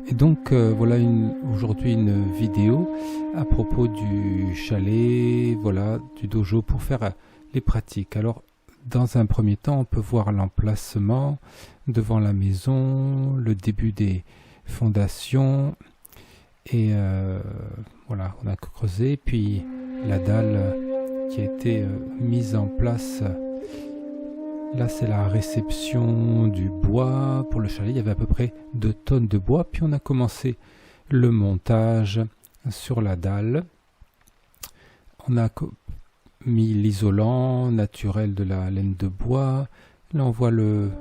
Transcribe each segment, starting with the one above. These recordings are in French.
Et donc voilà aujourd'hui une vidéo à propos du chalet, voilà, du dojo pour faire les pratiques. Alors dans un premier temps, on peut voir l'emplacement devant la maison, le début des fondations et voilà, on a creusé, puis la dalle qui a été mise en place. Là, c'est la réception du bois pour le chalet. Il y avait à peu près 2 tonnes de bois. Puis on a commencé le montage sur la dalle. On a mis l'isolant naturel de la laine de bois. Là, on voit le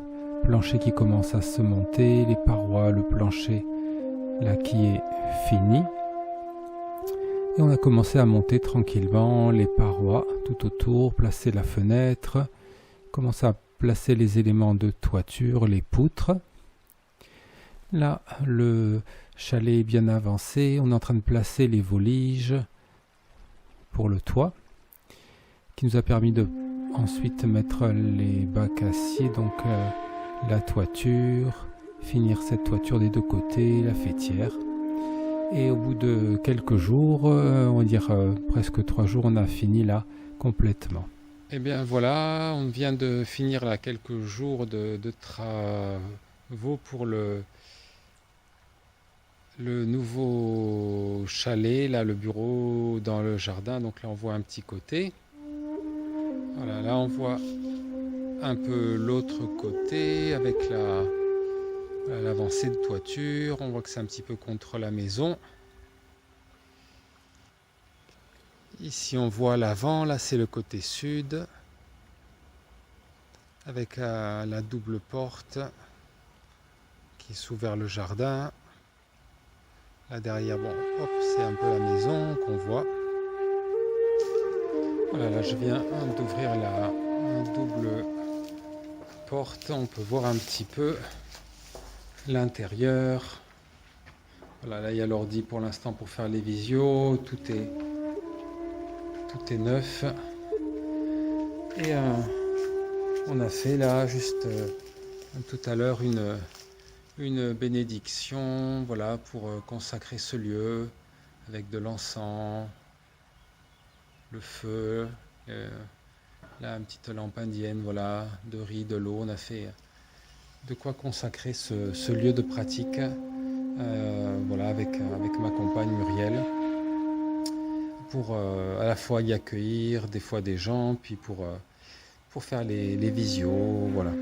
plancher qui commence à se monter, les parois, le plancher là qui est fini. Et on a commencé à monter tranquillement les parois tout autour, placer la fenêtre, commencer à placer les éléments de toiture, les poutres. Là, le chalet est bien avancé. On est en train de placer les voliges pour le toit, qui nous a permis de ensuite mettre les bacs acier, donc la toiture, finir cette toiture des 2 côtés, la faîtière. Et au bout de quelques jours, on va dire presque 3 jours, on a fini là complètement. Eh bien voilà, on vient de finir là quelques jours de travaux pour le nouveau chalet, là le bureau dans le jardin. Donc là on voit un petit côté. Voilà, là on voit un peu l'autre côté avec l'avancée de toiture. On voit que c'est un petit peu contre la maison. Ici on voit l'avant, là c'est le côté sud avec la double porte qui s'ouvre vers le jardin. Là derrière, bon, hop, c'est un peu la maison qu'on voit. Voilà, là je viens d'ouvrir la double porte, on peut voir un petit peu l'intérieur. Voilà, là il y a l'ordi pour l'instant pour faire les visios, tout est neuf. Et on a fait là juste tout à l'heure une bénédiction, voilà, pour consacrer ce lieu avec de l'encens, le feu, là une petite lampe indienne, voilà, de riz, de l'eau. On a fait de quoi consacrer ce lieu de pratique, voilà, avec ma compagne Muriel, pour à la fois y accueillir des fois des gens, puis pour faire les visios, voilà.